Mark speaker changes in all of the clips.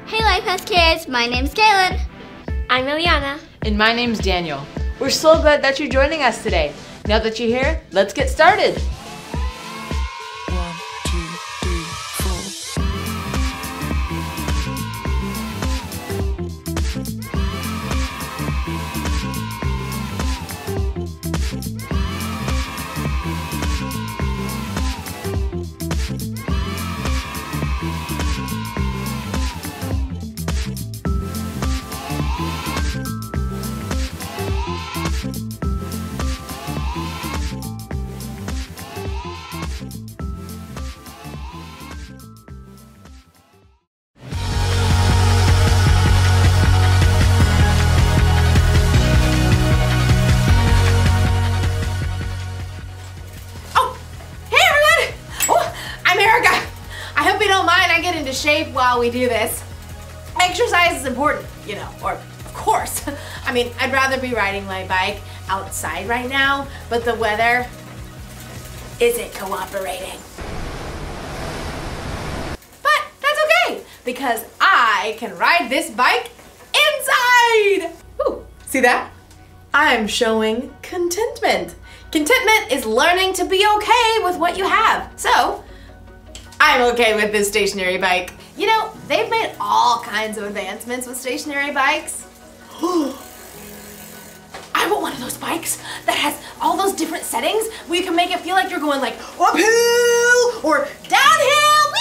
Speaker 1: Hey LifeHouse kids, my name's Kaylin.
Speaker 2: I'm Eliana.
Speaker 3: And my name's Daniel. We're so glad that you're joining us today. Now that you're here, let's get started.
Speaker 4: 1, 2, 3, 4.
Speaker 5: Shape while we do this. Exercise is important, you know, or of course. I mean, I'd rather be riding my bike outside right now, but the weather isn't cooperating. But that's okay, because I can ride this bike inside! Ooh, see that? I'm showing contentment. Contentment is learning to be okay with what you have. So, I'm okay with this stationary bike. You know, they've made all kinds of advancements with stationary bikes. I want one of those bikes that has all those different settings where you can make it feel like you're going like uphill or downhill.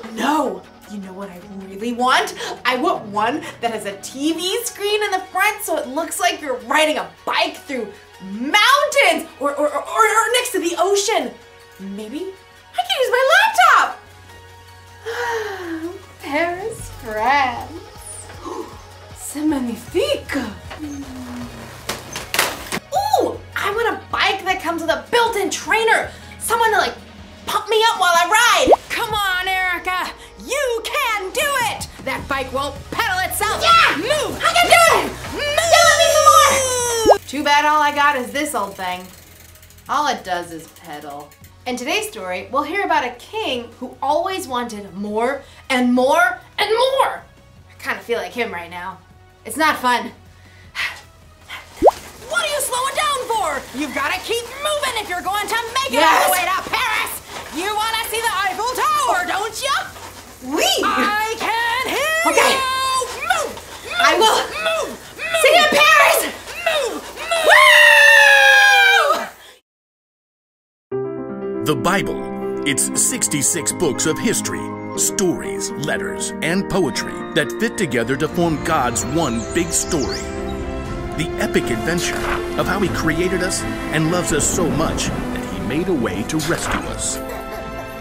Speaker 5: Whee! No, you know what I really want? I want one that has a TV screen in the front so it looks like you're riding a bike through mountains or next to the ocean. Maybe I can use my laptop! Paris, France. C'est magnifique! Ooh! I want a bike that comes with a built-in trainer! Someone to like pump me up while I ride! Come on, Erica! You can do it! That bike won't pedal itself! Yeah! Move! I can do it! Move! Yell at me some more! Too bad all I got is this old thing. All it does is pedal. In today's story, we'll hear about a king who always wanted more and more and more. I kind of feel like him right now. It's not fun. What are you slowing down for? You've got to keep moving if you're going to make it all the way to Paris. You want to see the Eiffel Tower, don't you? Oui. I can hear you. Move. I will. Move. See you in Paris. Move. Woo!
Speaker 6: The Bible, it's 66 books of history, stories, letters, and poetry that fit together to form God's one big story. The epic adventure of how He created us and loves us so much that He made a way to rescue us.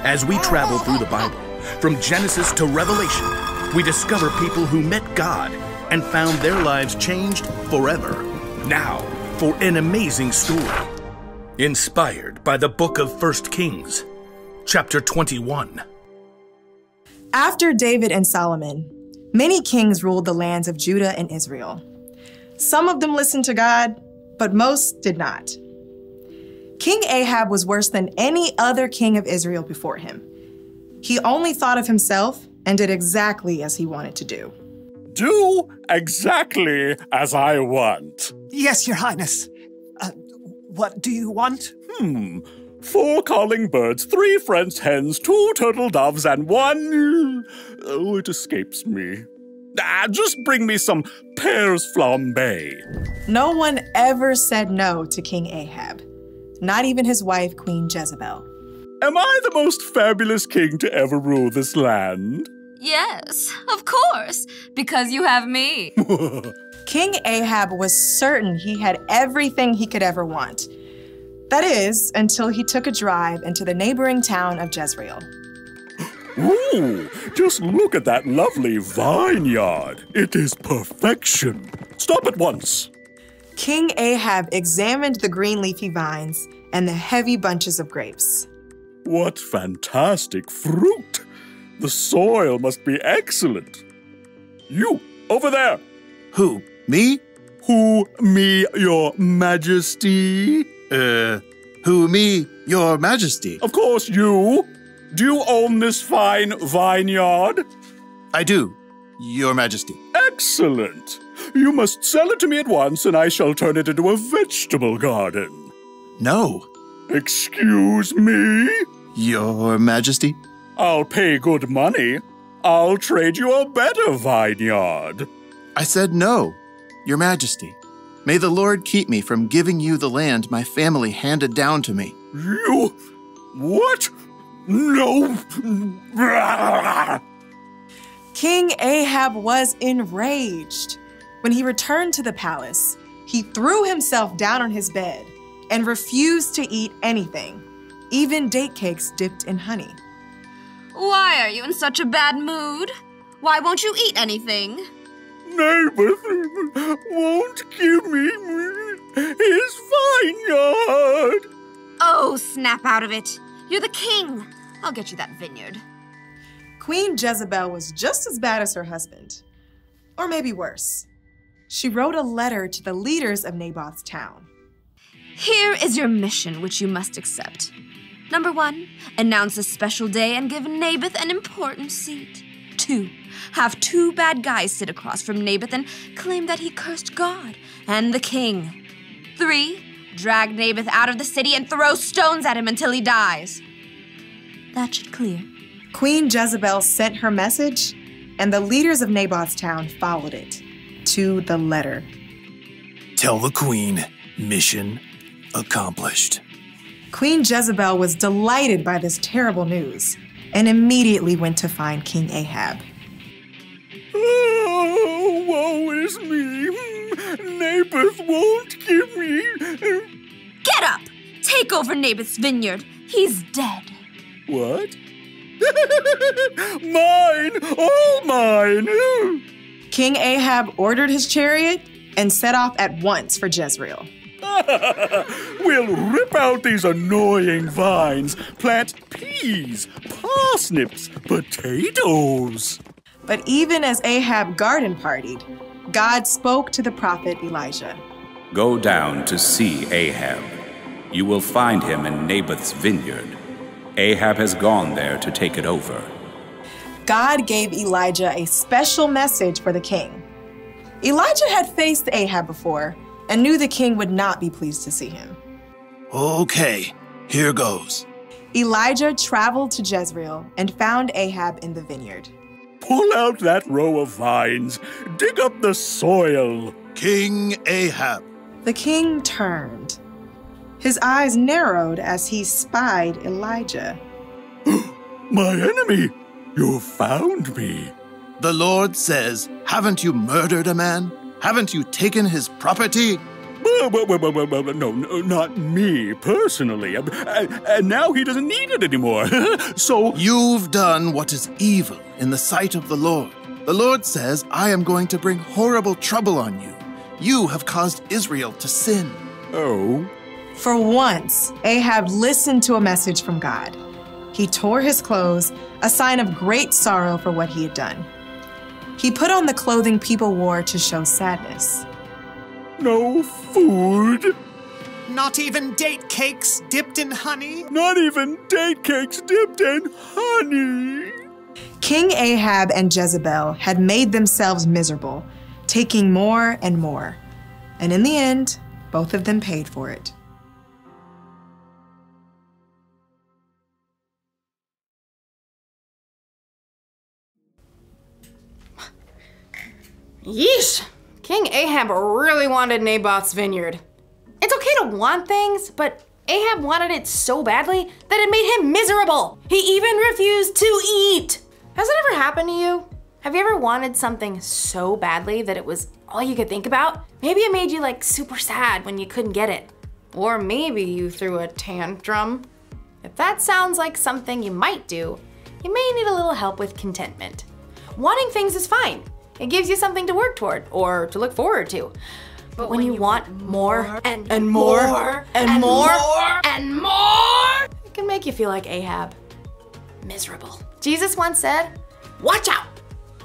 Speaker 6: As we travel through the Bible, from Genesis to Revelation, we discover people who met God and found their lives changed forever. Now, for an amazing story. Inspired by the book of 1 Kings, chapter 21.
Speaker 7: After David and Solomon, many kings ruled the lands of Judah and Israel. Some of them listened to God, but most did not. King Ahab was worse than any other king of Israel before him. He only thought of himself and did exactly as he wanted to do.
Speaker 8: Do exactly as I want.
Speaker 9: Yes, Your Highness. What do you want?
Speaker 8: 4 calling birds, 3 French hens, 2 turtle doves, and 1... Oh, it escapes me. Just bring me some pears flambé.
Speaker 7: No one ever said no to King Ahab, not even his wife, Queen Jezebel.
Speaker 8: Am I the most fabulous king to ever rule this land?
Speaker 2: Yes, of course, because you have me.
Speaker 7: King Ahab was certain he had everything he could ever want. That is, until he took a drive into the neighboring town of Jezreel.
Speaker 8: Ooh, just look at that lovely vineyard. It is perfection. Stop at once.
Speaker 7: King Ahab examined the green leafy vines and the heavy bunches of grapes.
Speaker 8: What fantastic fruit. The soil must be excellent. You, over there.
Speaker 6: Who, me?
Speaker 8: Who, me, your majesty?
Speaker 6: Who, me, your majesty?
Speaker 8: Of course, you. do you own this fine vineyard?
Speaker 10: I do, Your Majesty.
Speaker 8: Excellent. You must sell it to me at once, and I shall turn it into a vegetable garden.
Speaker 10: No.
Speaker 8: Excuse me?
Speaker 10: Your Majesty?
Speaker 8: I'll pay good money. I'll trade you a better vineyard.
Speaker 10: I said no, Your Majesty. May the Lord keep me from giving you the land my family handed down to me.
Speaker 8: You? What? No.
Speaker 7: King Ahab was enraged. When he returned to the palace, he threw himself down on his bed and refused to eat anything, even date cakes dipped in honey.
Speaker 2: Why are you in such a bad mood? Why won't you eat anything?
Speaker 8: Naboth won't give me his vineyard.
Speaker 2: Oh, snap out of it. You're the king. I'll get you that vineyard.
Speaker 7: Queen Jezebel was just as bad as her husband, or maybe worse. She wrote a letter to the leaders of Naboth's town.
Speaker 2: Here is your mission, which you must accept. Number 1, announce a special day and give Naboth an important seat. 2, have 2 bad guys sit across from Naboth and claim that he cursed God and the king. 3, drag Naboth out of the city and throw stones at him until he dies. That should clear.
Speaker 7: Queen Jezebel sent her message, and the leaders of Naboth's town followed it to the letter.
Speaker 10: Tell the queen, mission accomplished.
Speaker 7: Queen Jezebel was delighted by this terrible news and immediately went to find King Ahab.
Speaker 8: Oh, woe is me. Naboth won't give me.
Speaker 2: Get up! Take over Naboth's vineyard. He's dead.
Speaker 8: What? Mine! All mine!
Speaker 7: King Ahab ordered his chariot and set off at once for Jezreel.
Speaker 8: We'll rip out these annoying vines, plant peas, parsnips, potatoes.
Speaker 7: But even as Ahab garden partied, God spoke to the prophet Elijah.
Speaker 11: Go down to see Ahab. You will find him in Naboth's vineyard. Ahab has gone there to take it over.
Speaker 7: God gave Elijah a special message for the king. Elijah had faced Ahab before and knew the king would not be pleased to see him.
Speaker 10: Okay, here goes.
Speaker 7: Elijah traveled to Jezreel and found Ahab in the vineyard.
Speaker 8: Pull out that row of vines. Dig up the soil.
Speaker 10: King Ahab.
Speaker 7: The king turned. His eyes narrowed as he spied Elijah.
Speaker 8: My enemy, you found me.
Speaker 10: The Lord says, haven't you murdered a man? Haven't you taken his property?
Speaker 8: No, not me personally. And now he doesn't need it anymore. So
Speaker 10: you've done what is evil in the sight of the Lord. The Lord says, I am going to bring horrible trouble on you. You have caused Israel to sin.
Speaker 8: Oh.
Speaker 7: For once, Ahab listened to a message from God. He tore his clothes, a sign of great sorrow for what he had done. He put on the clothing people wore to show sadness.
Speaker 8: No food.
Speaker 9: Not even date cakes dipped in honey?
Speaker 8: Not even date cakes dipped in honey.
Speaker 7: King Ahab and Jezebel had made themselves miserable, taking more and more. And in the end, both of them paid for it.
Speaker 5: Yeesh! King Ahab really wanted Naboth's vineyard. It's okay to want things, but Ahab wanted it so badly that it made him miserable. He even refused to eat. Has it ever happened to you? Have you ever wanted something so badly that it was all you could think about? Maybe it made you like super sad when you couldn't get it. Or maybe you threw a tantrum. If that sounds like something you might do, you may need a little help with contentment. Wanting things is fine. It gives you something to work toward or to look forward to. But when you want more and more and more and more, it can make you feel like Ahab. Miserable. Jesus once said, watch out!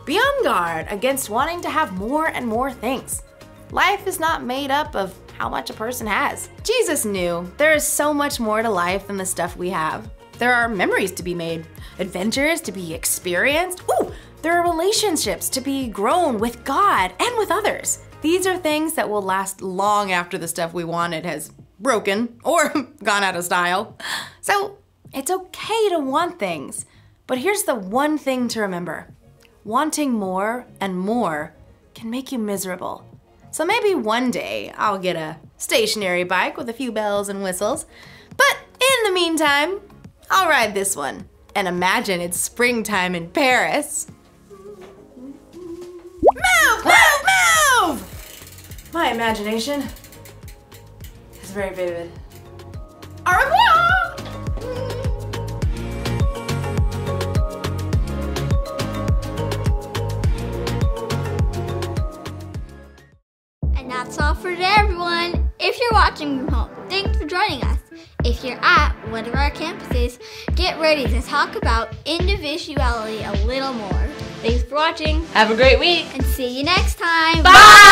Speaker 5: Be on guard against wanting to have more and more things. Life is not made up of how much a person has. Jesus knew there is so much more to life than the stuff we have. There are memories to be made, adventures to be experienced. Ooh, there are relationships to be grown with God and with others. These are things that will last long after the stuff we wanted has broken or gone out of style. So it's okay to want things, but here's the one thing to remember. Wanting more and more can make you miserable. So maybe one day I'll get a stationary bike with a few bells and whistles, but in the meantime, I'll ride this one and imagine it's springtime in Paris. Move, move, move! My imagination is very vivid. Au revoir!
Speaker 1: And that's all for today, everyone. If you're watching from home, thanks for joining us. If you're at one of our campuses, get ready to talk about individuality a little more. Thanks for watching.
Speaker 3: Have a great week.
Speaker 1: And see you next time.
Speaker 3: Bye!